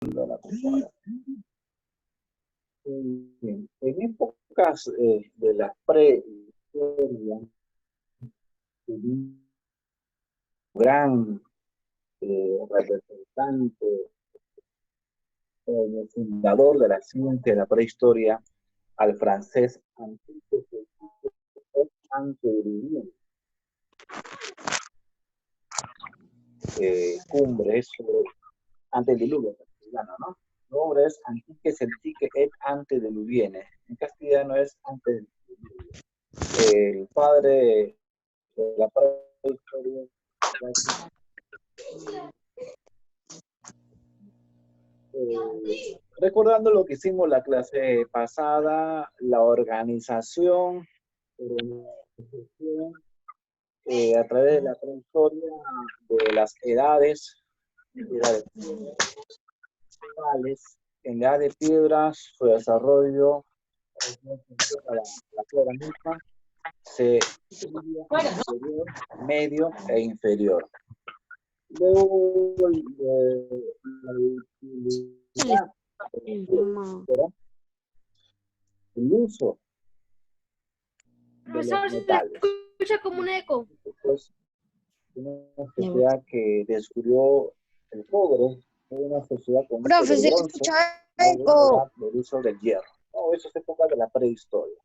de la comparación. En épocas de la prehistoria, un gran representante, el fundador de la ciencia de la prehistoria, al francés Antediluviano. Cumbres antediluviano, ¿no? El nombre es Antique Celtique et Antediluviene. En castellano es antediluviano. El padre de la prehistoria. Recordando lo que hicimos la clase pasada, la organización a través de la prehistoria de las edades principales. En la edad de piedras, su desarrollo la flora misma se superior, medio e inferior. Luego el uso de los metales. Se escucha como un eco. Pues, una sociedad que descubrió el cobre, una sociedad con Profe, se bronce, escucha eco. el uso del hierro. No, eso es época de la prehistoria.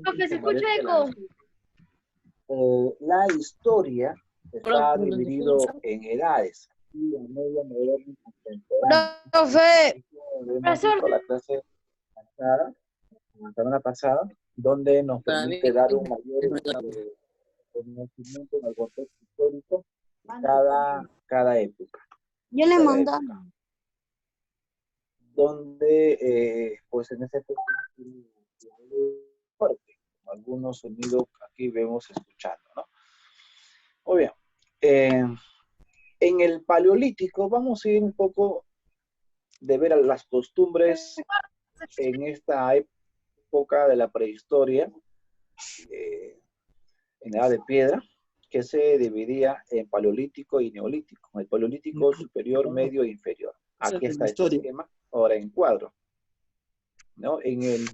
Profe, se escucha eco. La historia está dividido en edades. La media moderna contemporánea. Profe. Profesor. La clase pasada, la semana pasada, donde nos permite dar un mayor conocimiento en el contexto histórico cada época. Yo le mando. Donde, pues en ese época, fuerte, algunos sonidos aquí vemos escuchando, ¿no? Muy bien. En el Paleolítico vamos a ir un poco de ver a las costumbres en esta época de la prehistoria, en la edad de piedra, que se dividía en Paleolítico y Neolítico. El Paleolítico superior, medio e inferior. Aquí está este esquema, ahora en cuadro, ¿no? En el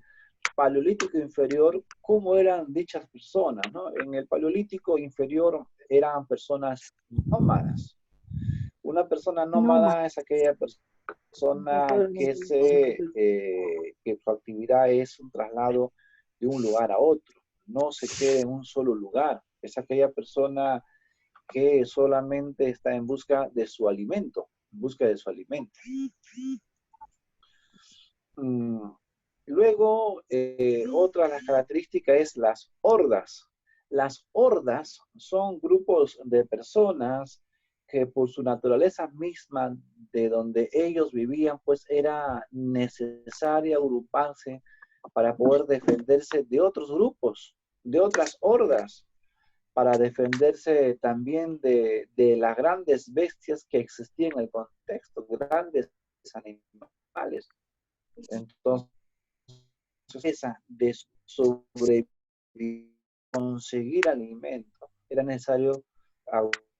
Paleolítico inferior, ¿cómo eran dichas personas, ¿no? En el Paleolítico inferior eran personas nómadas. Una persona nómada es aquella persona que su actividad es un traslado de un lugar a otro. No se queda en un solo lugar. Es aquella persona que solamente está en busca de su alimento, en busca de su alimento. Luego, otra de las características es las hordas. Las hordas son grupos de personas que por su naturaleza misma de donde ellos vivían, pues era necesaria agruparse para poder defenderse de otros grupos, de otras hordas, para defenderse también de las grandes bestias que existían en el contexto, grandes animales. Entonces, esa de sobrevivir, conseguir alimento, era necesario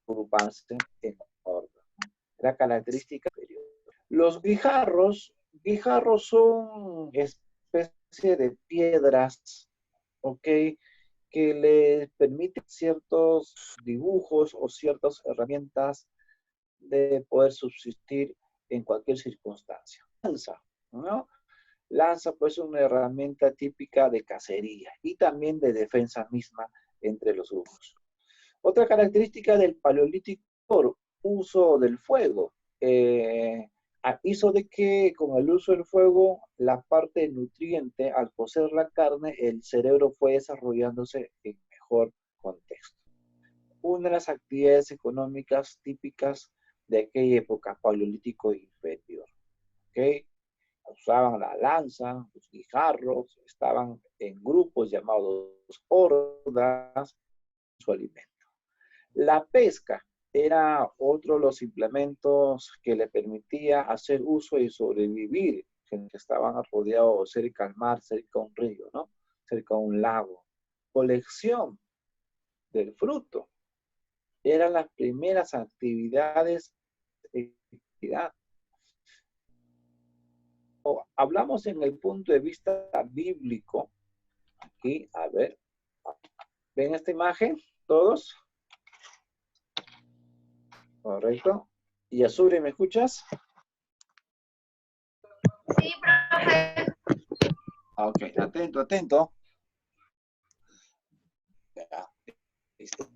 agruparse en horda. Era característica. Los guijarros son especie de piedras, ¿ok? Que les permiten ciertos dibujos o ciertas herramientas de poder subsistir en cualquier circunstancia. Lanza, ¿no? Lanza pues una herramienta típica de cacería y también de defensa misma entre los grupos. Otra característica del paleolítico, uso del fuego. Hizo de que con el uso del fuego, la parte nutriente, al cocer la carne, el cerebro fue desarrollándose en mejor contexto. Una de las actividades económicas típicas de aquella época, paleolítico inferior. ¿Okay? Usaban la lanza, los guijarros, estaban en grupos llamados hordas, su alimento. La pesca era otro de los implementos que le permitía hacer uso y sobrevivir, que estaban rodeados cerca al mar, cerca a un río, ¿no? Cerca a un lago. Colección del fruto. Eran las primeras actividades de actividad. hablamos en el punto de vista bíblico, aquí, a ver, ¿ven esta imagen? ¿Todos? Correcto. Y Azure, ¿me escuchas? Sí, profe. Ok, atento, atento. Ya, listo.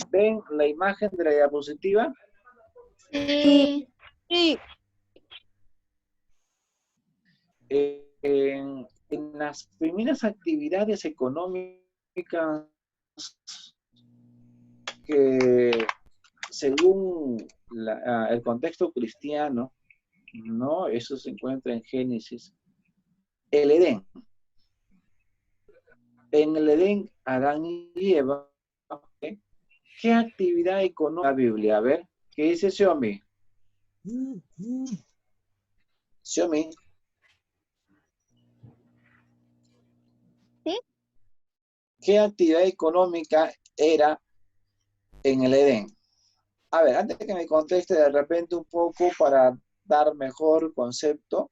¿Ven la imagen de la diapositiva? Sí. Sí. En las primeras actividades económicas que según el contexto cristiano, ¿no? Eso se encuentra en Génesis. El Edén. En el Edén, Adán y Eva, ¿ok? ¿Qué actividad económica la Biblia? A ver, ¿qué dice Xiaomi? Xiaomi. ¿Sí? ¿Qué actividad económica era en el Edén? A ver, antes de que me conteste de repente un poco para dar mejor concepto,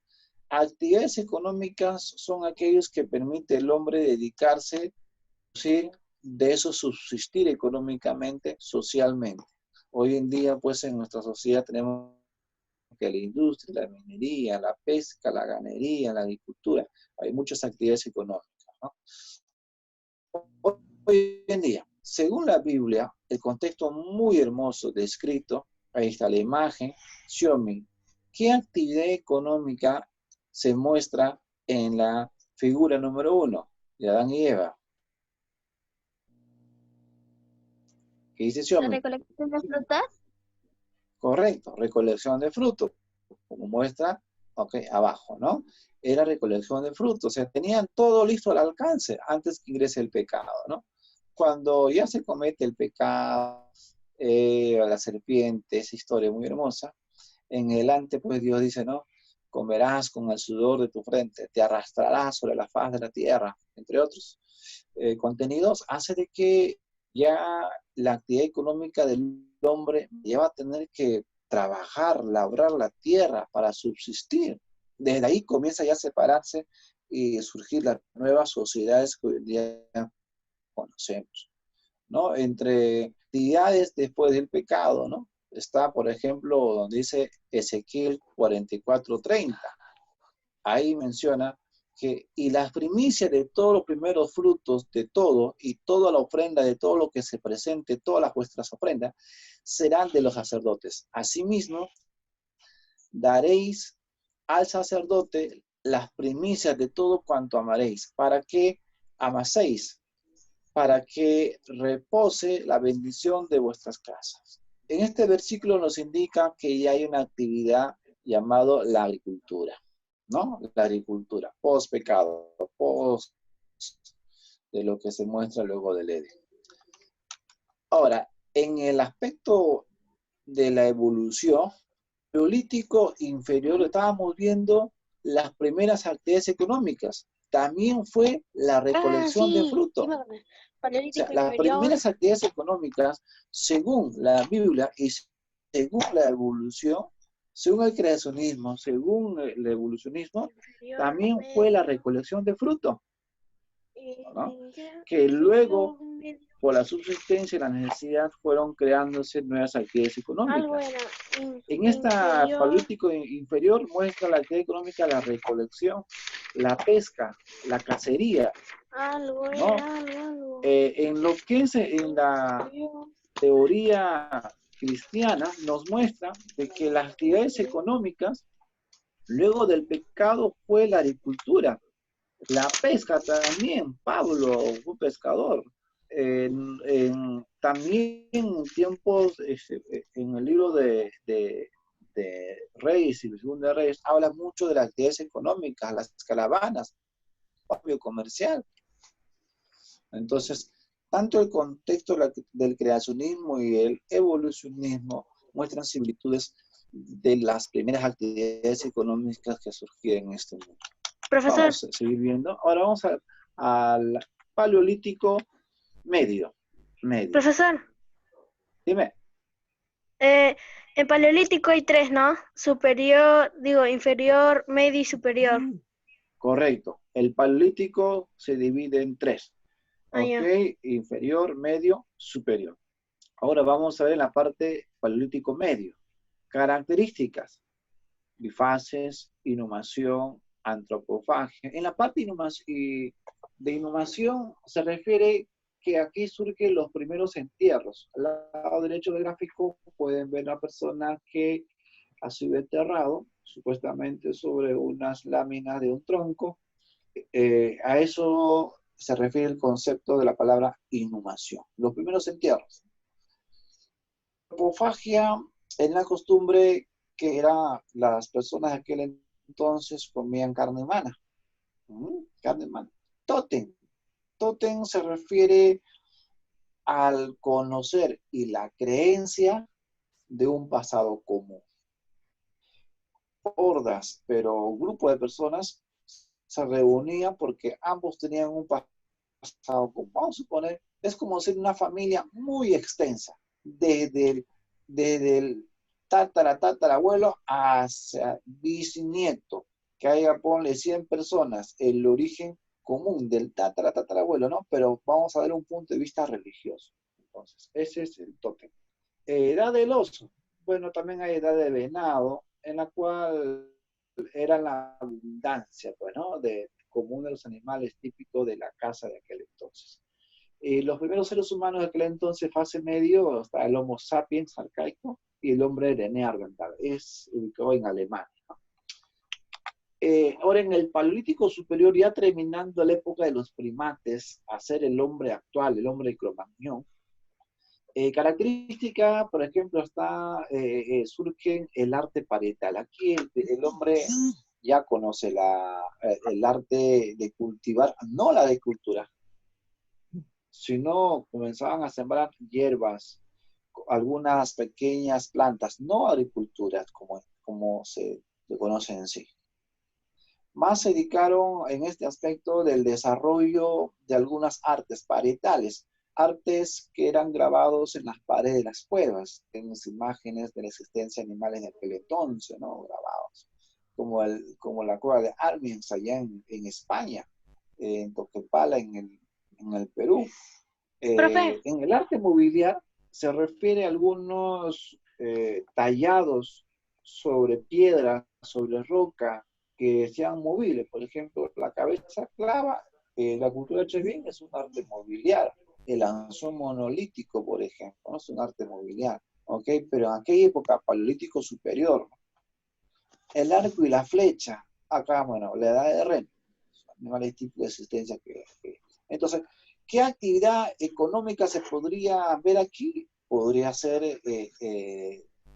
actividades económicas son aquellos que permite el hombre dedicarse, ¿sí? De eso subsistir económicamente, socialmente. Hoy en día, pues en nuestra sociedad tenemos que la industria, la minería, la pesca, la ganadería, la agricultura, hay muchas actividades económicas, ¿no? Hoy en día, según la Biblia, el contexto muy hermoso descrito, ahí está la imagen, Xiaomi, ¿qué actividad económica se muestra en la figura número 1 de Adán y Eva? ¿Qué dice ¿La Xiaomi? recolección de frutas? Correcto, recolección de frutos, como muestra, ok, abajo, ¿no? Era recolección de frutos, o sea, tenían todo listo al alcance antes que ingrese el pecado, ¿no? Cuando ya se comete el pecado, la serpiente, esa historia muy hermosa, en adelante, pues Dios dice, ¿no? Comerás con el sudor de tu frente, te arrastrarás sobre la faz de la tierra, entre otros contenidos, hace de que ya la actividad económica del hombre lleva a tener que trabajar, labrar la tierra para subsistir. Desde ahí comienza ya a separarse y surgir las nuevas sociedades que hoy en día conocemos, ¿no? Entre actividades después del pecado, ¿no? Está, por ejemplo, donde dice Ezequiel 44:30. Ahí menciona que, y las primicias de todos los primeros frutos de todo, y toda la ofrenda de todo lo que se presente, todas las vuestras ofrendas, serán de los sacerdotes. Asimismo, daréis al sacerdote las primicias de todo cuanto amaréis. ¿Para qué amaséis? Para que repose la bendición de vuestras casas. En este versículo nos indica que ya hay una actividad llamada la agricultura, ¿no? La agricultura, post pecado, post de lo que se muestra luego del Edén. Ahora, en el aspecto de la evolución, Neolítico inferior estábamos viendo las primeras actividades económicas. También fue la recolección de frutos. Sí, O sea, Paleolítico las inferior. primeras actividades económicas, según la Biblia y según la evolución, según el creacionismo, según el evolucionismo, también fue la recolección de frutos, ¿no? Que luego, por la subsistencia y la necesidad, fueron creándose nuevas actividades económicas. En esta Paleolítico inferior muestra la actividad económica, la recolección, la pesca, la cacería, ¿no? En lo que es en la teoría cristiana nos muestra de que las actividades económicas luego del pecado fue la agricultura, la pesca también. Pablo fue pescador. También en tiempos, en el libro de Reyes y Segunda de Reyes, habla mucho de las actividades económicas, las caravanas, cambio comercial. Entonces, tanto el contexto del creacionismo y el evolucionismo muestran similitudes de las primeras actividades económicas que surgieron en este mundo. Profesor, Vamos a seguir viendo. Ahora vamos al Paleolítico medio. profesor, Dime. En Paleolítico hay tres, ¿no? Superior, digo, inferior, medio y superior. Correcto. El Paleolítico se divide en tres. Ah, ¿Ok? ya. Inferior, medio, superior. Ahora vamos a ver la parte Paleolítico medio. Características: bifaces, inhumación, antropofagia. En la parte de inhumación se refiere que aquí surgen los primeros entierros. Al lado derecho del gráfico pueden ver a una persona que ha sido enterrado, supuestamente sobre unas láminas de un tronco. A eso se refiere el concepto de la palabra inhumación. Los primeros entierros. Antropofagia es la costumbre que era las personas de aquel entonces comían carne humana. Carne humana. Tótem. Tótem se refiere al conocer y la creencia de un pasado común. Hordas, pero grupo de personas se reunían porque ambos tenían un pasado común. Vamos a suponer, es como ser una familia muy extensa, desde el tatarabuelo hacia bisnieto, que haya, ponle 100 personas, el origen común del tatarabuelo, ¿no? Pero vamos a ver un punto de vista religioso. Entonces, ese es el tótem. Edad del oso. Bueno, también hay edad de venado, en la cual era la abundancia, pues, ¿no? Común de los animales típicos de la casa de aquel entonces. Los primeros seres humanos de aquel entonces, fase medio, está el Homo sapiens arcaico y el hombre de Neandertal. Es ubicado en Alemania, ¿no? Ahora en el Paleolítico Superior, ya terminando la época de los primates, a ser el hombre actual, el hombre de Cromagnon, característica, por ejemplo, surge el arte parietal. Aquí el hombre ya conoce el arte de cultivar, no la de cultura, sino comenzaban a sembrar hierbas, algunas pequeñas plantas, no agricultura como se conoce en sí. Más se dedicaron en este aspecto del desarrollo de algunas artes parietales, artes que eran grabados en las paredes de las cuevas, en las imágenes de la existencia de animales de aquel entonces, ¿no? Grabados, como la cueva de Armiens allá en España, en Toquepala, en el Perú. Profe, En el arte mobiliar se refiere a algunos tallados sobre piedra, sobre roca, que sean movibles. Por ejemplo, la cabeza clava, la cultura Chevín es un arte mobiliar. El anzón monolítico, por ejemplo, ¿no? Es un arte mobiliar. ¿Ok? Pero en aquella época, paleolítico superior, ¿no? El arco y la flecha, acá, bueno, la edad de Ren, animales típicos de existencia Entonces, ¿qué actividad económica se podría ver aquí? Podría ser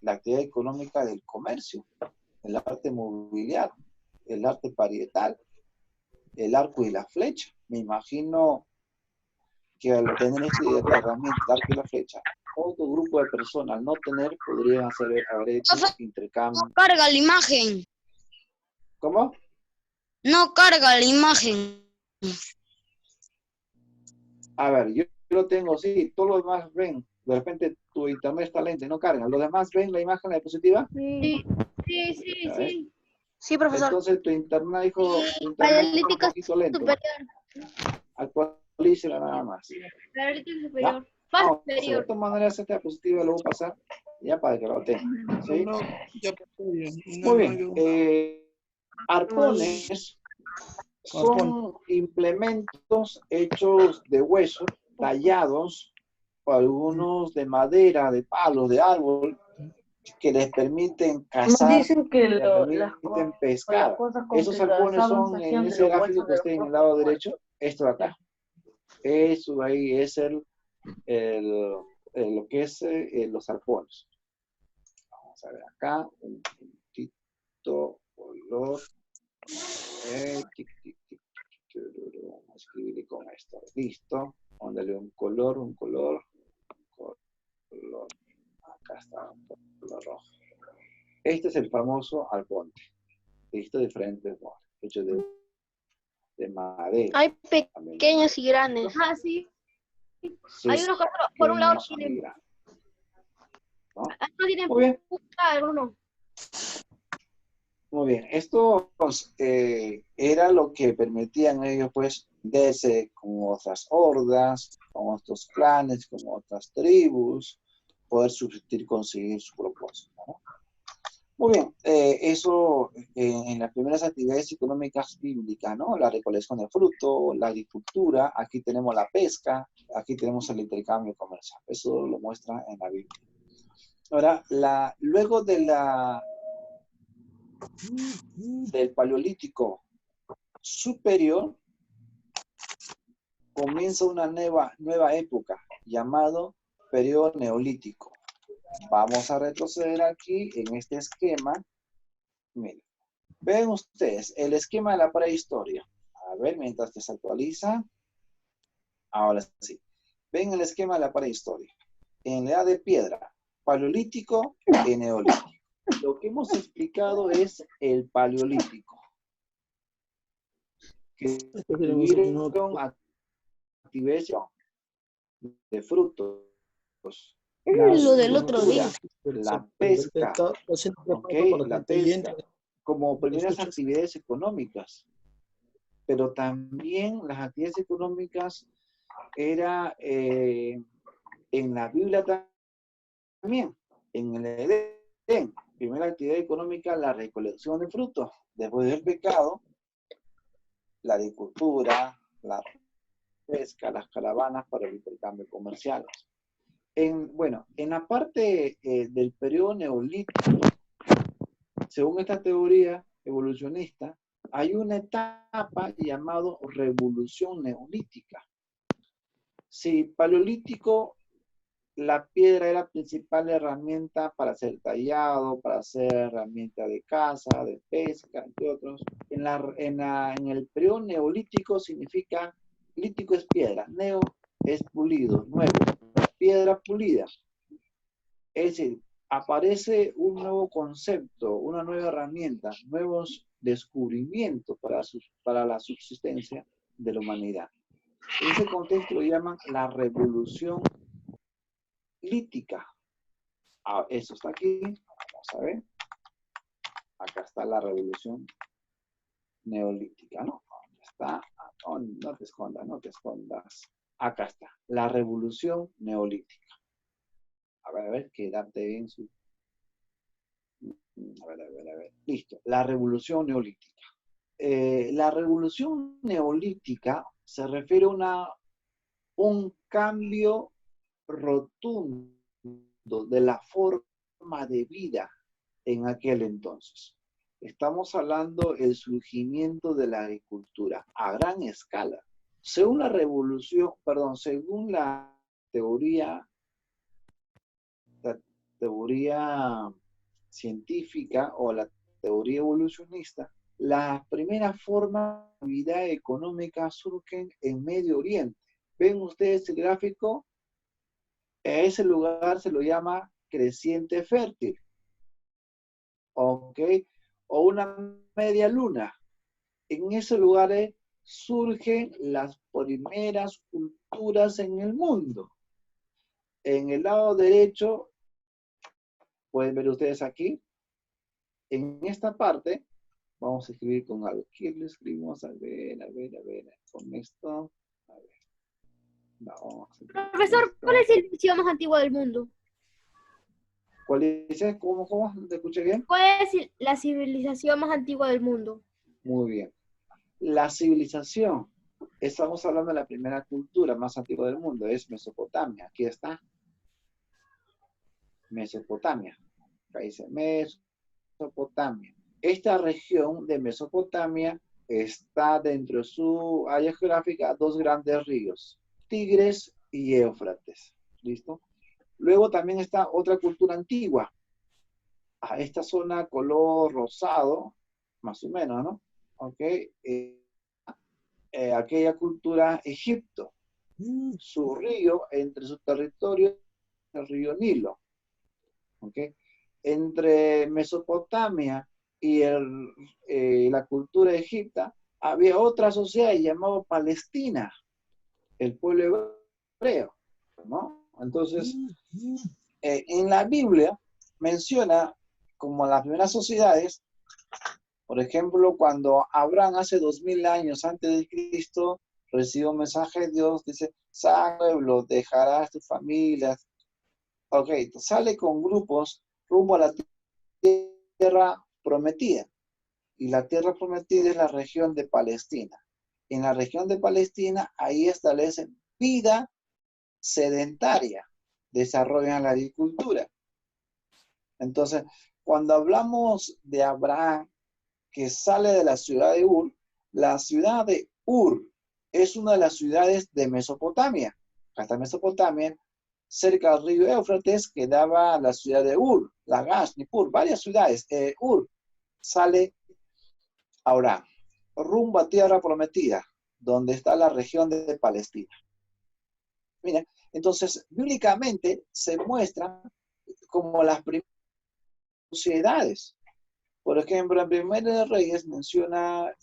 la actividad económica del comercio, el arte mobiliario, el arte parietal, el arco y la flecha. Me imagino que al tener esta herramienta, el arco y la flecha, otro grupo de personas al no tener, podrían haber hecho Profe, intercambio. no carga la imagen. ¿Cómo? No carga la imagen. A ver, yo lo tengo, sí, todos los demás ven, de repente tu internet está lento y no carga, los demás ven la imagen, la diapositiva. sí, sí, sí, A ver. sí. Sí, profesor. Entonces tu internet, hijo, tu internet está un Paleolítico poquito lento, superior. actualícela nada más. Paleolítico ¿Ya? superior. Más Vamos, de superior. todas maneras esta diapositiva lo voy a pasar ya para que lo tengan, ¿sí? No, ya pasó ya. Muy bien, arpones son implementos hechos de hueso, tallados, algunos de madera, de palos, de árbol, que les permiten Nos cazar, dicen que les permiten pescar. las cosas Esos complicadas arpones se son, en hacían de ese los gráfico huesos que de los está en el propios lado muertos. derecho, esto de acá. Eso ahí es lo que es los arpones. Vamos a ver acá, un puntito, color. Tic, tic, tic, vamos a escribir con esto. Listo. Póndale un color, un color. Acá está, un color rojo. Este es el famoso arponte. Listo, diferentes moldes, hechos de madera. Hay También pequeños y grandes. ¿no? Ah, sí. Sí, Hay unos que por un lado pequeños y tienen. grandes. ¿no? No tienen Muy bien. alguno. Muy bien, esto pues, era lo que permitían ellos pues verse con otras hordas, con otros clanes, con otras tribus, poder subsistir, conseguir su propósito, ¿no? Muy bien, eso en las primeras actividades económicas bíblicas, ¿no? La recolección de fruto, la agricultura, aquí tenemos la pesca, aquí tenemos el intercambio comercial, eso lo muestra en la Biblia. Ahora, luego del Paleolítico superior, comienza una nueva época llamado periodo neolítico. Vamos a retroceder aquí en este esquema. Miren, ven ustedes el esquema de la prehistoria. A ver, mientras que se actualiza. Ahora sí. Ven el esquema de la prehistoria. En la edad de piedra, paleolítico y neolítico. Lo que hemos explicado es el paleolítico, que tuvieron actividades de frutos, Lo del otro día. la pesca, ¿ok? La pesca, como primeras actividades económicas. Pero también las actividades económicas era en la Biblia también, en el Edén. Primera actividad económica, la recolección de frutos. Después del pecado, la agricultura, la pesca, las caravanas para el intercambio comercial. Bueno, en la parte del periodo neolítico, según esta teoría evolucionista, hay una etapa llamada revolución neolítica. Si paleolítico, la piedra era la principal herramienta para hacer tallado, para hacer herramienta de caza, de pesca, entre otros. En el periodo neolítico significa, lítico es piedra, neo es pulido, nuevo, piedra pulida. Es decir, aparece un nuevo concepto, una nueva herramienta, nuevos descubrimientos para la subsistencia de la humanidad. En ese contexto lo llaman la revolución lítica. Eso está aquí. Vamos a ver. Acá está la revolución neolítica, ¿no? Está. No te escondas, no te escondas. Acá está. La revolución neolítica. A ver, quédate bien su. A ver. Listo. La revolución neolítica. La revolución neolítica se refiere a un cambio rotundo de la forma de vida en aquel entonces. Estamos hablando del surgimiento de la agricultura a gran escala. Según la teoría científica o la teoría evolucionista, las primeras formas de vida económica surgen en Medio Oriente. ¿Ven ustedes el gráfico? A ese lugar se lo llama creciente fértil, ¿ok? O una media luna. En esos lugares surgen las primeras culturas en el mundo. En el lado derecho, pueden ver ustedes aquí, en esta parte, vamos a escribir con algo. ¿Qué le escribimos? A ver, con esto, a ver. Vamos a Profesor, ¿cuál es el idioma más antiguo del mundo? ¿Cuál es? ¿Cómo? ¿Te escuché bien? ¿Cuál es la civilización más antigua del mundo? Muy bien. La civilización, estamos hablando de la primera cultura más antigua del mundo, es Mesopotamia. Aquí está. Mesopotamia. Ahí dice Mesopotamia. Esta región de Mesopotamia está dentro de su área geográfica dos grandes ríos, Tigres y Éufrates. ¿Listo? Luego también está otra cultura antigua. A esta zona color rosado, más o menos, ¿no? Ok. Aquella cultura Egipto. Su río, entre su territorio, el río Nilo. ¿Ok? Entre Mesopotamia y la cultura egipta, había otra sociedad llamada Palestina, el pueblo hebreo, ¿no? Entonces, en la Biblia menciona como las primeras sociedades, por ejemplo, cuando Abraham hace 2000 años antes de Cristo recibe un mensaje de Dios, dice, sal pueblo, dejarás tu familia. Ok, sale con grupos rumbo a la tierra prometida. Y la tierra prometida es la región de Palestina. En la región de Palestina, ahí establecen vida sedentaria, desarrollan la agricultura. Entonces, cuando hablamos de Abraham, que sale de la ciudad de Ur es una de las ciudades de Mesopotamia. Hasta Mesopotamia, cerca del río Éufrates, quedaba la ciudad de Ur, Lagash, Nippur, varias ciudades. Ur sale ahora rumbo a tierra prometida, donde está la región de Palestina. Miren, entonces, bíblicamente se muestra como las primeras sociedades. Por ejemplo, en Primera de Reyes menciona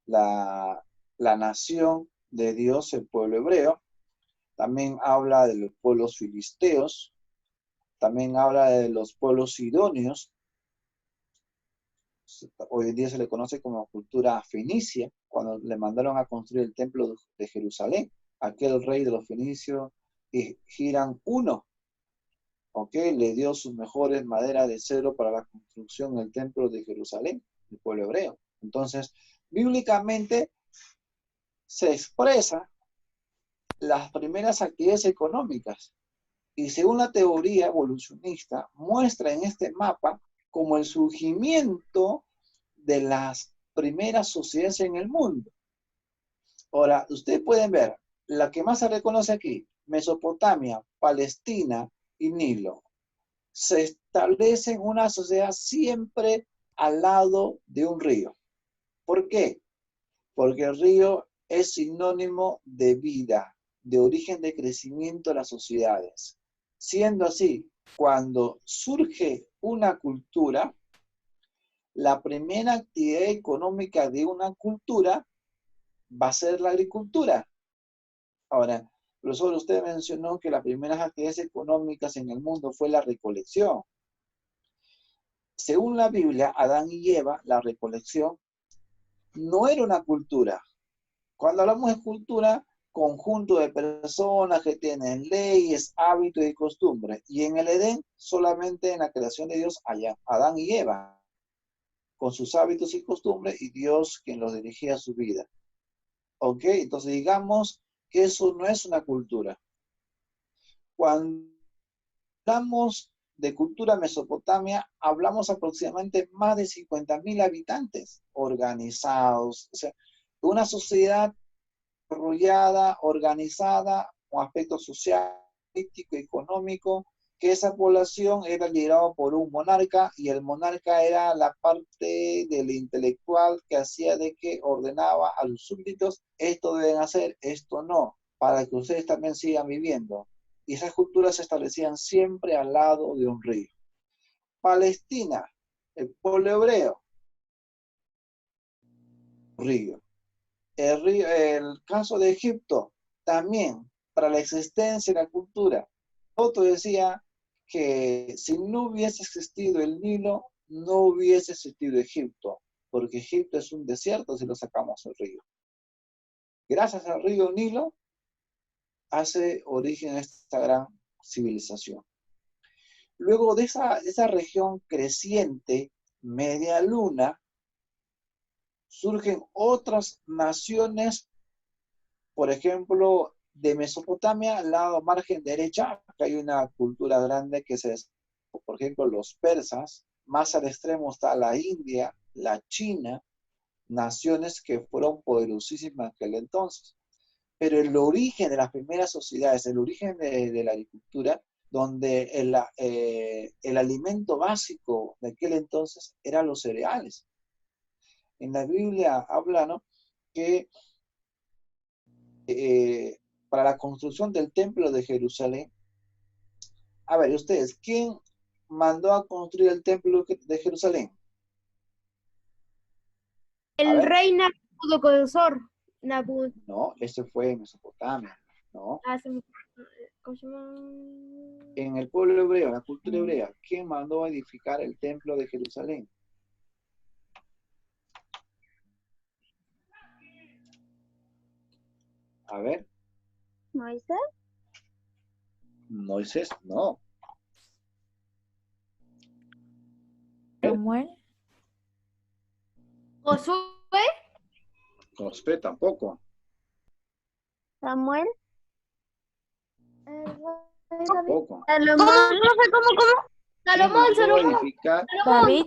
la nación de Dios, el pueblo hebreo. También habla de los pueblos filisteos. También habla de los pueblos sidonios. Hoy en día se le conoce como cultura fenicia, cuando le mandaron a construir el templo de Jerusalén. Aquel rey de los fenicios, Hiram I, le dio sus mejores maderas de cedro para la construcción del templo de Jerusalén, el pueblo hebreo. Entonces, bíblicamente se expresa las primeras actividades económicas y según la teoría evolucionista muestra en este mapa como el surgimiento de las primeras sociedades en el mundo. Ahora, ustedes pueden ver, la que más se reconoce aquí, Mesopotamia, Palestina y Nilo, se establece una sociedad siempre al lado de un río. ¿Por qué? Porque el río es sinónimo de vida, de origen de crecimiento de las sociedades. Siendo así, cuando surge una cultura, la primera actividad económica de una cultura va a ser la agricultura. Ahora, profesor, usted mencionó que las primeras actividades económicas en el mundo fue la recolección. Según la Biblia, Adán y Eva, la recolección no era una cultura. Cuando hablamos de cultura, conjunto de personas que tienen leyes, hábitos y costumbres. Y en el Edén, solamente en la creación de Dios, allá, Adán y Eva, con sus hábitos y costumbres, y Dios quien los dirigía a su vida. ¿Ok? Entonces digamos que eso no es una cultura. Cuando hablamos de cultura Mesopotamia, hablamos aproximadamente más de 50,000 habitantes organizados. O sea, una sociedad desarrollada, organizada, con aspecto social, político, económico, que esa población era liderada por un monarca y el monarca era la parte del intelectual que hacía de que ordenaba a los súbditos, esto deben hacer, esto no, para que ustedes también sigan viviendo. Y esas culturas se establecían siempre al lado de un río. Palestina, el pueblo hebreo, río. El caso de Egipto, también, para la existencia de la cultura. Otro decía que si no hubiese existido el Nilo, no hubiese existido Egipto, porque Egipto es un desierto si lo sacamos del río. Gracias al río Nilo, hace origen a esta gran civilización. Luego de esa región creciente, media luna, surgen otras naciones, por ejemplo, de Mesopotamia, al lado margen derecha, acá hay una cultura grande que por ejemplo, los persas, más al extremo está la India, la China, naciones que fueron poderosísimas en aquel entonces. Pero el origen de las primeras sociedades, el origen de la agricultura, donde el alimento básico de aquel entonces eran los cereales. En la Biblia habla, ¿no?, que para la construcción del templo de Jerusalén, a ver, ustedes, ¿quién mandó a construir el templo de Jerusalén? El rey Nabucodonosor. No, ese fue en Mesopotamia, ¿no? En el pueblo hebreo, la cultura hebrea, ¿quién mandó a edificar el templo de Jerusalén? A ver, Moisés. Moisés, no. Samuel. Josué. Josué tampoco. Samuel. Tampoco. Salomón. ¿Cómo? ¿Quién Salomón, mandó a Salomón, edificar David.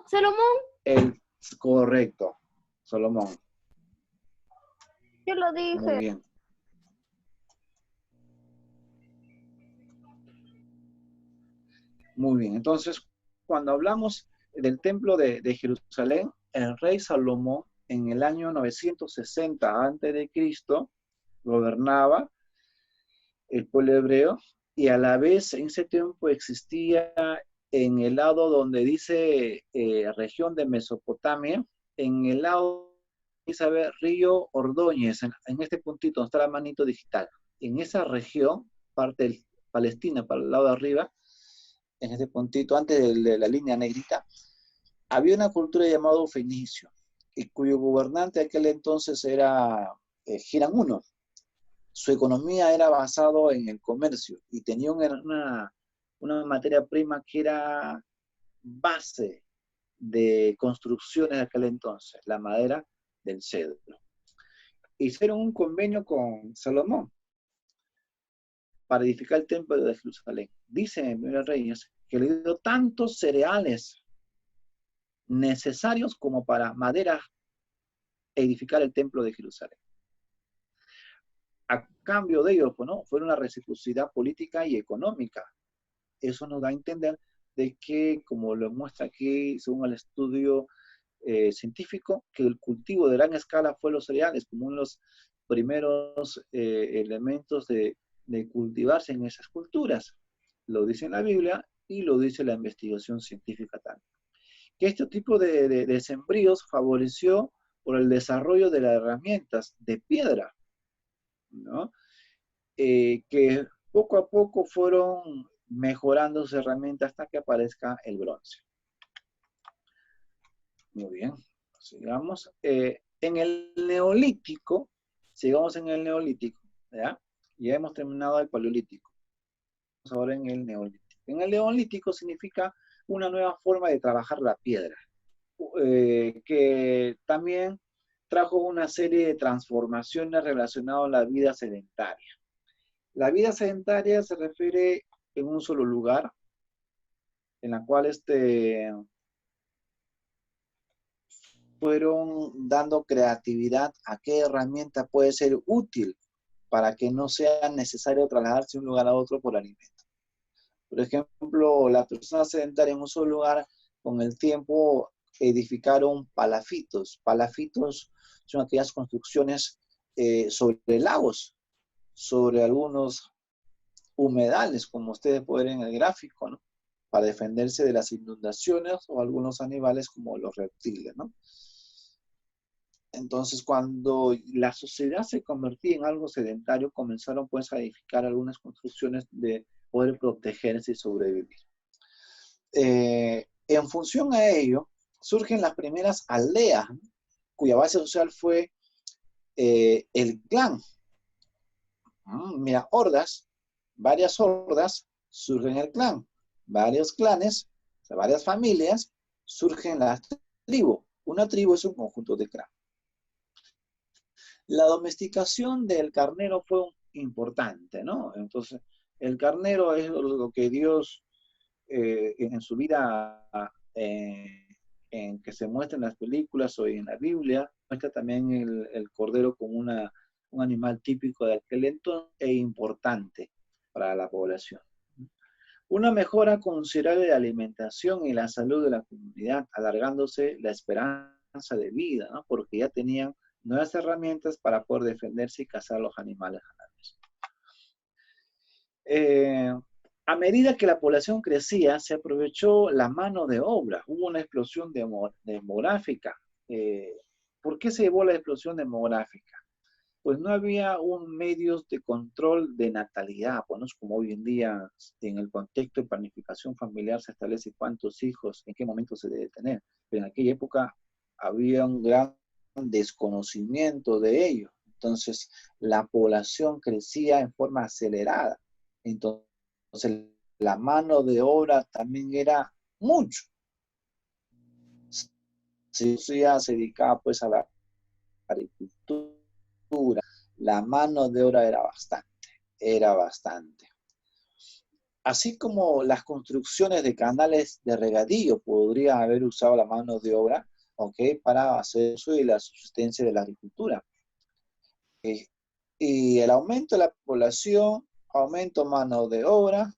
Salomón. el correcto? Salomón. Yo lo Muy dije. bien. Muy bien. Entonces, cuando hablamos del templo de Jerusalén, el rey Salomón en el año 960 a.C. gobernaba el pueblo hebreo y a la vez en ese tiempo existía en el lado donde dice región de Mesopotamia, en el lado dice, a ver, río Ordóñez, en este puntito donde está la manito digital. En esa región, parte de Palestina, para el lado de arriba, en este puntito, antes de la línea negrita, había una cultura llamada fenicio, y cuyo gobernante aquel entonces era Girán I. Su economía era basada en el comercio y tenía una materia prima que era base de construcciones de aquel entonces, la madera del cedro. Hicieron un convenio con Salomón para edificar el templo de Jerusalén. Dice en Primera Reyes que le dio tantos cereales necesarios como para madera edificar el templo de Jerusalén. A cambio de ello, pues, ¿no? Fue una reciprocidad política y económica. Eso nos da a entender de que, como lo muestra aquí, según el estudio científico, que el cultivo de gran escala fue los cereales, como uno de los primeros elementos de cultivarse en esas culturas. Lo dice en la Biblia y lo dice la investigación científica también. Que este tipo de sembríos favoreció por el desarrollo de las herramientas de piedra, ¿no? Que poco a poco fueron mejorando sus herramientas hasta que aparezca el bronce. Muy bien, sigamos. En el Neolítico, sigamos en el Neolítico, ¿ya? Ya hemos terminado el Paleolítico. Vamos ahora en el Neolítico. En el Neolítico significa una nueva forma de trabajar la piedra, que también trajo una serie de transformaciones relacionadas a la vida sedentaria. La vida sedentaria se refiere en un solo lugar, en la cual fueron dando creatividad a qué herramienta puede ser útil para que no sea necesario trasladarse de un lugar a otro por alimento. Por ejemplo, las personas sedentarias en un solo lugar, con el tiempo edificaron palafitos. Palafitos son aquellas construcciones sobre lagos, sobre algunos humedales, como ustedes pueden ver en el gráfico, ¿no? Para defenderse de las inundaciones o algunos animales como los reptiles, ¿no? Entonces, cuando la sociedad se convertía en algo sedentario, comenzaron pues a edificar algunas construcciones de poder protegerse y sobrevivir. En función a ello, surgen las primeras aldeas, ¿no? Cuya base social fue el clan. Mira, hordas, varias hordas surgen el clan, varios clanes, o sea, varias familias, surgen las tribus. Una tribu es un conjunto de clanes. La domesticación del carnero fue importante, ¿no? Entonces, el carnero es lo que Dios en su vida, en que se muestra en las películas o en la Biblia, muestra también el cordero como un animal típico de aquel entonces e importante para la población. Una mejora considerable de la alimentación y la salud de la comunidad, alargándose la esperanza de vida, ¿no? Porque ya tenían nuevas herramientas para poder defenderse y cazar los animales grandes. A medida que la población crecía, se aprovechó la mano de obra. Hubo una explosión demográfica. ¿Por qué se llevó la explosión demográfica? pues no había un medios de control de natalidad, pues no es como hoy en día en el contexto de planificación familiar se establece cuántos hijos, en qué momento se debe tener. Pero en aquella época había un gran desconocimiento de ello. Entonces, la población crecía en forma acelerada. Entonces, la mano de obra también era mucho. Se dedicaba pues a la agricultura. La mano de obra era bastante. Así como las construcciones de canales de regadío podrían haber usado la mano de obra, ¿ok? Para hacer uso de la subsistencia de la agricultura. Y el aumento de la población, aumento de mano de obra,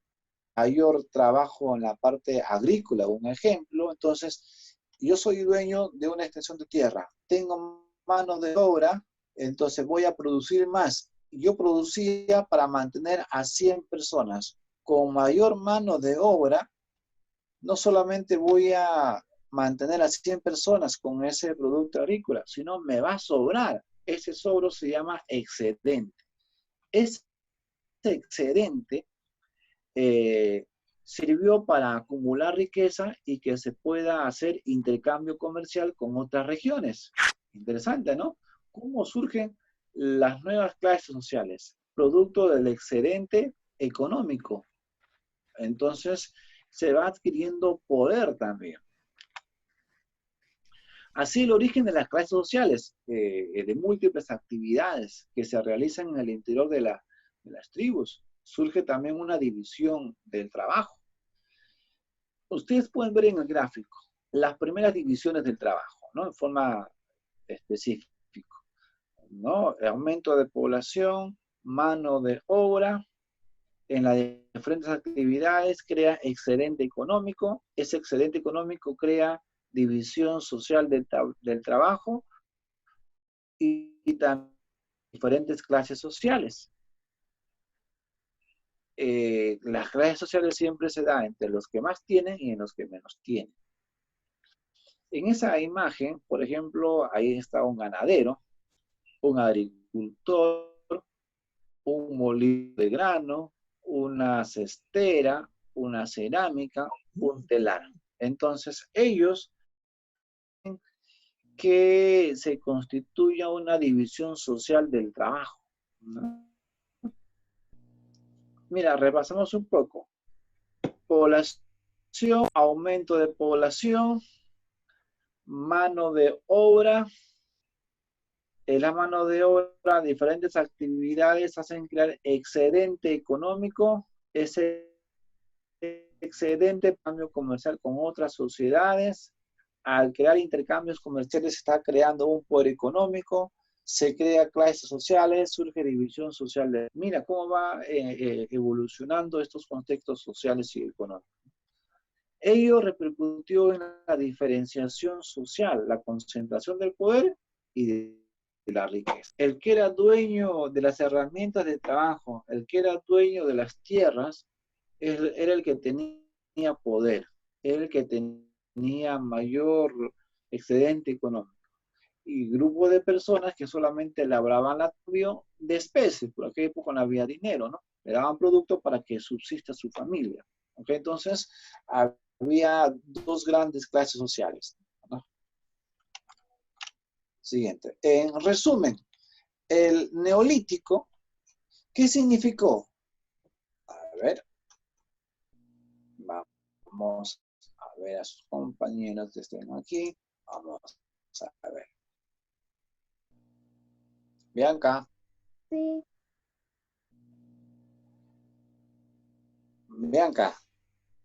mayor trabajo en la parte agrícola, un ejemplo. Entonces, yo soy dueño de una extensión de tierra, tengo mano de obra, entonces voy a producir más. Yo producía para mantener a 100 personas. Con mayor mano de obra, no solamente voy a mantener a 100 personas con ese producto agrícola, sino me va a sobrar. Ese sobro se llama excedente. Ese excedente sirvió para acumular riqueza y que se pueda hacer intercambio comercial con otras regiones. Interesante, ¿no? ¿Cómo surgen las nuevas clases sociales? Producto del excedente económico. Entonces, se va adquiriendo poder también. Así el origen de las clases sociales, de múltiples actividades que se realizan en el interior de las tribus. Surge también una división del trabajo. Ustedes pueden ver en el gráfico las primeras divisiones del trabajo, ¿no? En forma específica, ¿no? El aumento de población, mano de obra, en las diferentes actividades crea excedente económico. Ese excedente económico crea división social del trabajo y también diferentes clases sociales. Las clases sociales siempre se dan entre los que más tienen y en los que menos tienen. En esa imagen, por ejemplo, ahí está un ganadero, un agricultor, un molino de grano, una cestera, una cerámica, un telar. Entonces, ellos que se constituya una división social del trabajo, ¿no? Mira, repasamos un poco. Población, aumento de población, mano de obra. La mano de obra, diferentes actividades hacen crear excedente económico. Ese excedente cambio comercial con otras sociedades. Al crear intercambios comerciales se está creando un poder económico, se crea clases sociales, surge división social. Mira cómo va evolucionando estos contextos sociales y económicos. Ello repercutió en la diferenciación social, la concentración del poder y de la riqueza. El que era dueño de las herramientas de trabajo, el que era dueño de las tierras, era el que tenía poder, era el que tenía mayor excedente económico. Y grupo de personas que solamente labraban la de especies, por aquella época no había dinero, ¿no? Le daban producto para que subsista su familia. ¿Ok? Entonces, había dos grandes clases sociales, ¿no? Siguiente. En resumen, el neolítico, ¿qué significó? A ver, vamos a ver a sus compañeros que estén aquí. Vamos a ver. Bianca. Sí. Bianca,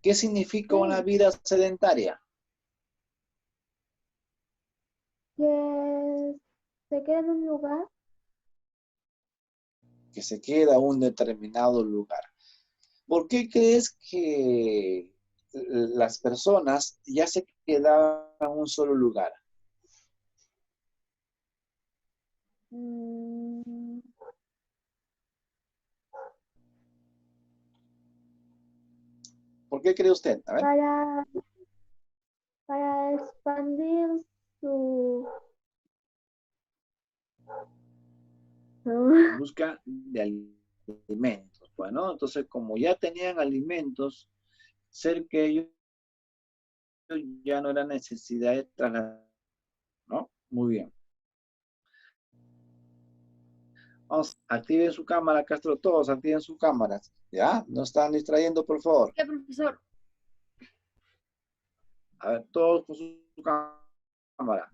¿qué significa una vida sedentaria? Que se queda en un lugar. Que se queda a un determinado lugar. ¿Por qué crees que las personas ya se quedaban en un solo lugar? ¿Por qué cree usted? A ver. Para expandir su En busca de alimentos. Bueno, entonces como ya tenían alimentos cerca de ellos, ya no era necesidad de trasladar, ¿no? Muy bien. Vamos, activen su cámara, Castro, todos activen sus cámaras. ¿Ya? No están distrayendo, por favor. ¿Qué, profesor? A ver, todos con su cámara.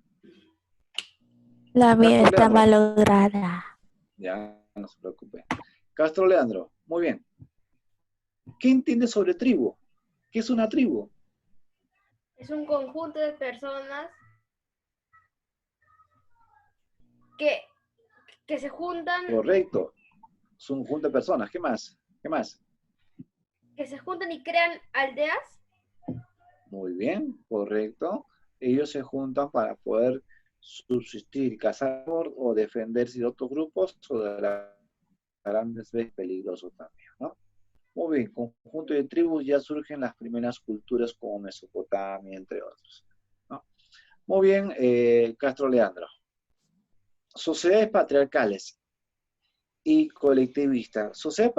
La mía Castro está Leandro. malograda. Ya, no se preocupe. Castro Leandro, muy bien. ¿Qué entiende sobre tribu? ¿Qué es una tribu? Es un conjunto de personas que, que se juntan, Correcto. Es un conjunto de personas. ¿Qué más? ¿Qué más? y crean aldeas. Muy bien, correcto. Ellos se juntan para poder subsistir, cazar o defenderse de otros grupos o de las grandes veces peligrosos también, ¿no? Muy bien, conjunto de tribus ya surgen las primeras culturas como Mesopotamia, entre otros, ¿no? Muy bien, Castro Leandro. Sociedades patriarcales y colectivistas. Sociedad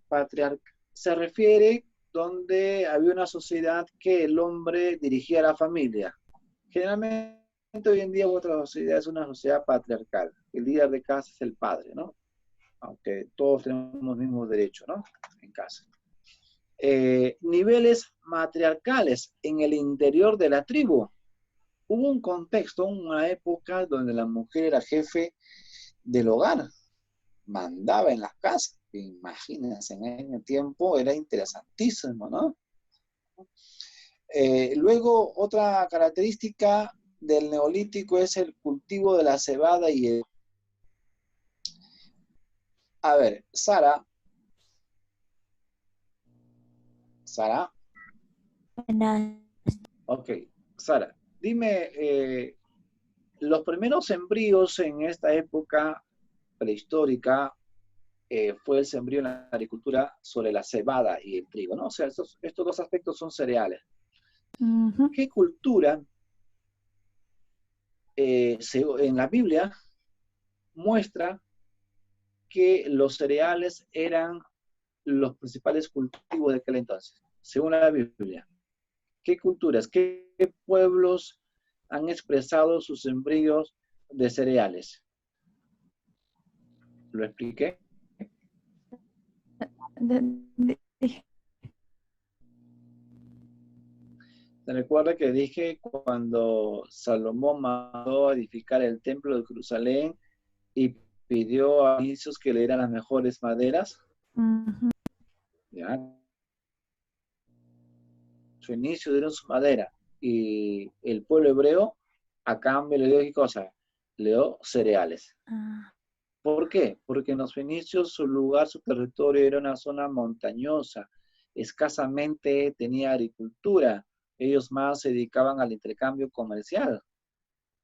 patriarcal se refiere donde había una sociedad que el hombre dirigía a la familia. Generalmente hoy en día otra sociedad es una sociedad patriarcal. El líder de casa es el padre, ¿no? Aunque todos tenemos los mismos derechos, ¿no? En casa. Niveles matriarcales en el interior de la tribu. Hubo un contexto, una época donde la mujer era jefe del hogar, mandaba en las casas. Imagínense, en el tiempo era interesantísimo, ¿no? Luego, otra característica del neolítico es el cultivo de la cebada y el... A ver, Sara. Sara. Ok, Sara, dime, los primeros sembríos en esta época prehistórica fue el sembrío en la agricultura sobre la cebada y el trigo, ¿no? O sea, estos dos aspectos son cereales. ¿Qué cultura en la Biblia muestra que los cereales eran los principales cultivos de aquel entonces? Según la Biblia. ¿Qué culturas, qué pueblos han expresado sus sembríos de cereales? ¿Lo expliqué? ¿Se recuerda que dije cuando Salomón mandó a edificar el templo de Jerusalén y pidió a inicios que le dieran las mejores maderas? ¿Ya? Su inicio dieron su madera y el pueblo hebreo a cambio le dio ¿qué cosa? Le dio cereales. ¿Por qué? Porque en los fenicios su lugar, su territorio era una zona montañosa, escasamente tenía agricultura, ellos más se dedicaban al intercambio comercial.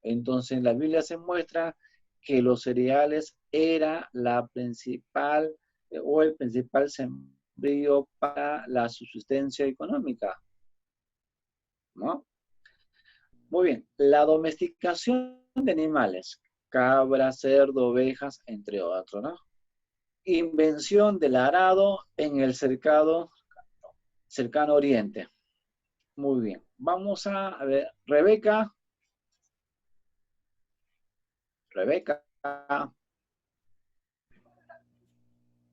Entonces en la Biblia se muestra que los cereales era la principal o el principal sembrío para la subsistencia económica, ¿no? Muy bien, la domesticación de animales, cabras, cerdo, ovejas, entre otros, ¿no? Invención del arado en el cercano oriente. Muy bien, vamos a ver, Rebeca.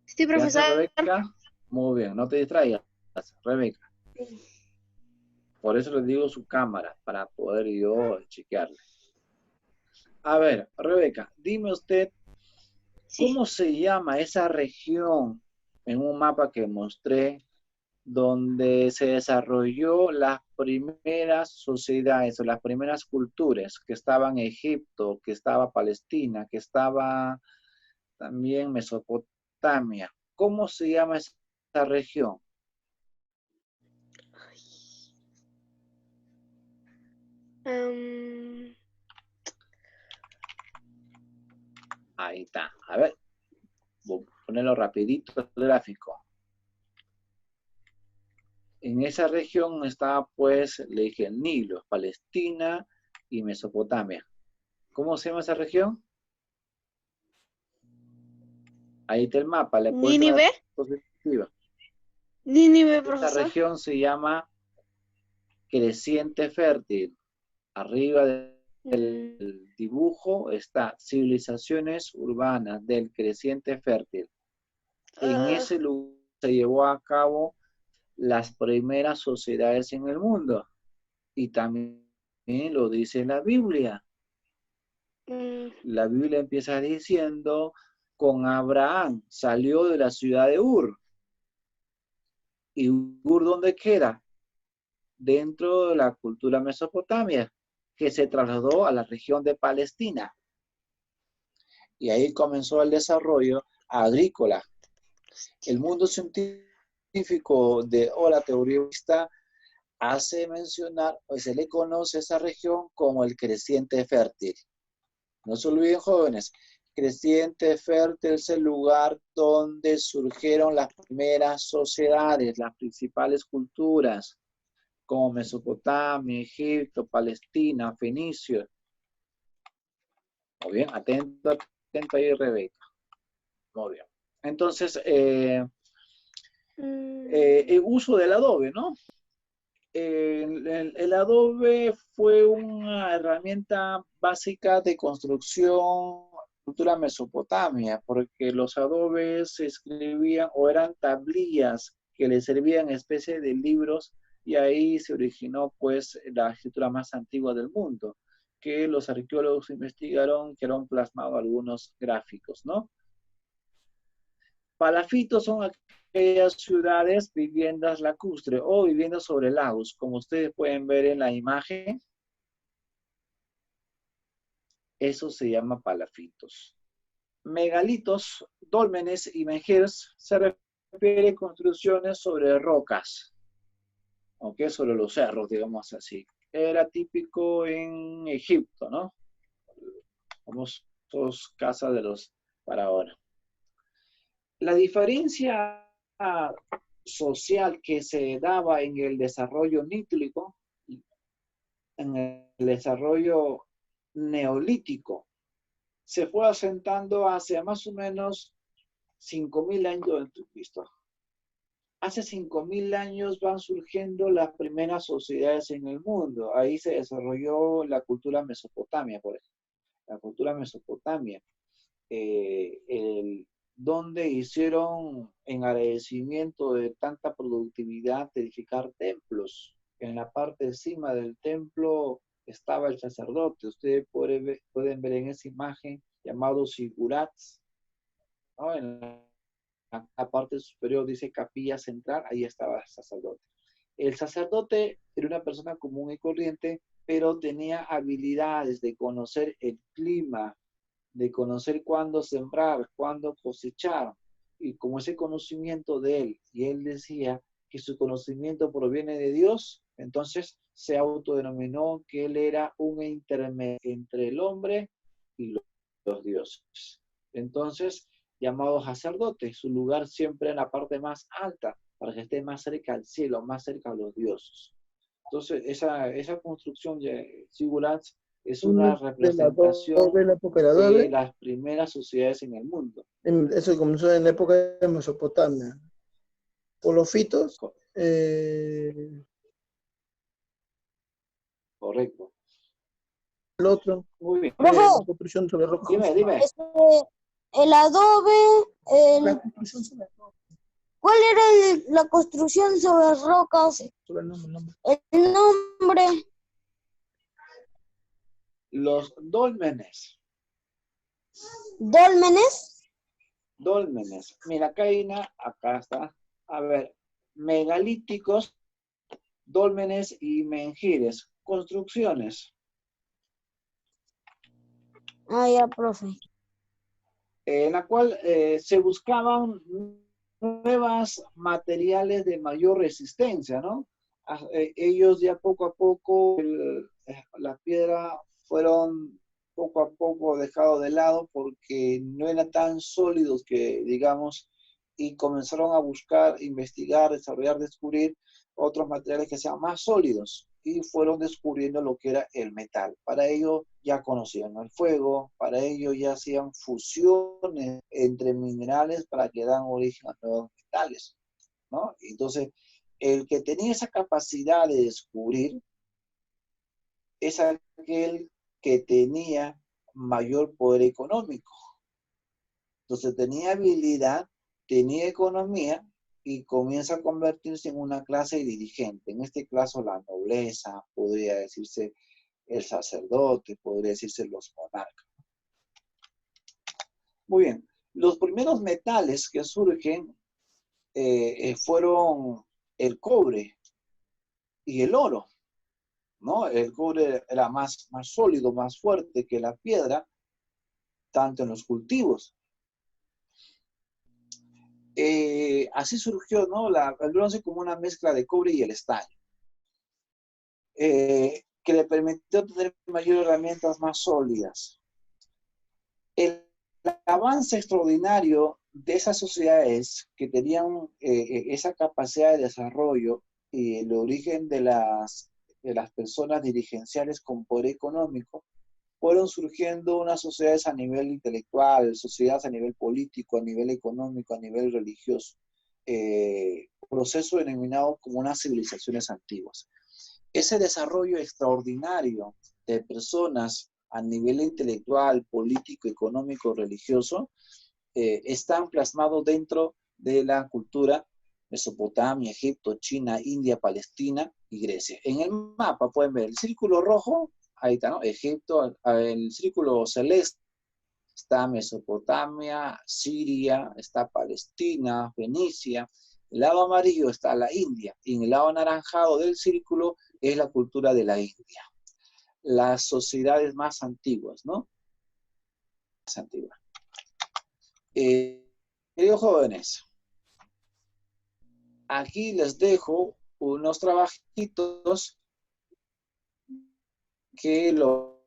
Sí, ¿Qué hace profesor. Rebeca? Muy bien, no te distraigas, Rebeca. Por eso les digo su cámara, para poder yo chequearle. A ver, Rebeca, dime usted, ¿cómo se llama esa región en un mapa que mostré donde se desarrolló las primeras sociedades o las primeras culturas que estaban en Egipto, que estaba Palestina, que estaba también Mesopotamia? ¿Cómo se llama esa región? Ahí está. A ver, voy a ponerlo rapidito el gráfico. En esa región estaba, pues, le dije, el Nilo, Palestina y Mesopotamia. ¿Cómo se llama esa región? Ahí está el mapa, le puedes dar Nínive. positiva. Nínive, Esta profesor. región se llama creciente fértil. Arriba del dibujo está civilizaciones urbanas del creciente fértil. En ese lugar se llevó a cabo las primeras sociedades en el mundo. Y también lo dice la Biblia. La Biblia empieza diciendo, con Abraham salió de la ciudad de Ur. ¿Y Ur dónde queda? Dentro de la cultura mesopotamia, que se trasladó a la región de Palestina. Y ahí comenzó el desarrollo agrícola. El mundo científico o la teoría hace mencionar, o se le conoce a esa región como el creciente fértil. No se olviden, jóvenes, creciente fértil es el lugar donde surgieron las primeras sociedades, las principales culturas, como Mesopotamia, Egipto, Palestina, Fenicio. Muy bien, atento ahí, Rebeca. Muy bien. Entonces, el uso del adobe, ¿no? El adobe fue una herramienta básica de construcción en la cultura mesopotamia, porque los adobes se escribían o eran tablillas que le servían especie de libros, y ahí se originó pues la escritura más antigua del mundo, que los arqueólogos investigaron, que eran plasmados algunos gráficos, ¿no? Palafitos son aquellas ciudades, viviendas lacustres o viviendas sobre lagos, como ustedes pueden ver en la imagen. Eso se llama palafitos. Megalitos, dólmenes y menhirs se refieren a construcciones sobre rocas, aunque sobre los cerros, digamos así. Era típico en Egipto, ¿no? Como sus casas de los faraones. La diferencia social que se daba en el desarrollo níclico, en el desarrollo neolítico, se fue asentando hacia más o menos 5.000 años de Cristo. Hace 5.000 años van surgiendo las primeras sociedades en el mundo. Ahí se desarrolló la cultura mesopotamia, por ejemplo. La cultura mesopotamia. Donde hicieron, en agradecimiento de tanta productividad, edificar templos. En la parte encima del templo estaba el sacerdote. Ustedes pueden ver en esa imagen llamado sigurats, ¿no? En la parte superior dice capilla central, ahí estaba el sacerdote. El sacerdote era una persona común y corriente, pero tenía habilidades de conocer el clima, de conocer cuándo sembrar, cuándo cosechar, y como ese conocimiento de él, y él decía que su conocimiento proviene de Dios, entonces se autodenominó que él era un intermedio entre el hombre y los dioses. Entonces, llamado sacerdote, su lugar siempre en la parte más alta, para que esté más cerca al cielo, más cerca a los dioses. Entonces, esa construcción de Sigurats es una representación de la época de de las primeras sociedades en el mundo. Eso comenzó en la época de Mesopotamia. Polofitos. Correcto. El otro. Muy bien. Profe, La construcción sobre rocas. Dime. El adobe, La construcción sobre rocas. ¿cuál era la construcción sobre rocas? Sobre el nombre. El nombre. Los dólmenes. ¿Dólmenes? Dólmenes. Mira, acá hay acá está. A ver, megalíticos, dólmenes y menhires. Construcciones. Ah, ya, profe. En la cual se buscaban nuevos materiales de mayor resistencia, ¿no? Ellos ya poco a poco, la piedra fueron poco a poco dejados de lado porque no eran tan sólidos que, digamos, y comenzaron a buscar, investigar, desarrollar, descubrir otros materiales que sean más sólidos. y fueron descubriendo lo que era el metal. Para ello ya conocían el fuego, para ello ya hacían fusiones entre minerales para que dan origen a nuevos metales, ¿no? Entonces, el que tenía esa capacidad de descubrir es aquel que tenía mayor poder económico. Entonces tenía habilidad, tenía economía y comienza a convertirse en una clase dirigente. En este caso la nobleza, podría decirse el sacerdote, podría decirse los monarcas. Muy bien, los primeros metales que surgen fueron el cobre y el oro, ¿no? El cobre era más sólido, más fuerte que la piedra, tanto en los cultivos. Así surgió, ¿no? El bronce como una mezcla de cobre y el estaño, que le permitió tener mayores herramientas más sólidas. El avance extraordinario de esas sociedades que tenían esa capacidad de desarrollo y el origen de las personas dirigenciales con poder económico, fueron surgiendo unas sociedades a nivel intelectual, sociedades a nivel político, a nivel económico, a nivel religioso. Proceso denominado como unas civilizaciones antiguas. Ese desarrollo extraordinario de personas a nivel intelectual, político, económico, religioso, están plasmados dentro de la cultura Mesopotamia, Egipto, China, India, Palestina y Grecia. En el mapa pueden ver el círculo rojo, ahí está, ¿no? Egipto, el círculo celeste está Mesopotamia, Siria, está Palestina, Fenicia. El lado amarillo está la India y en el lado anaranjado del círculo es la cultura de la India. Las sociedades más antiguas, ¿no? Más antiguas. Queridos jóvenes, aquí les dejo unos trabajitos que lo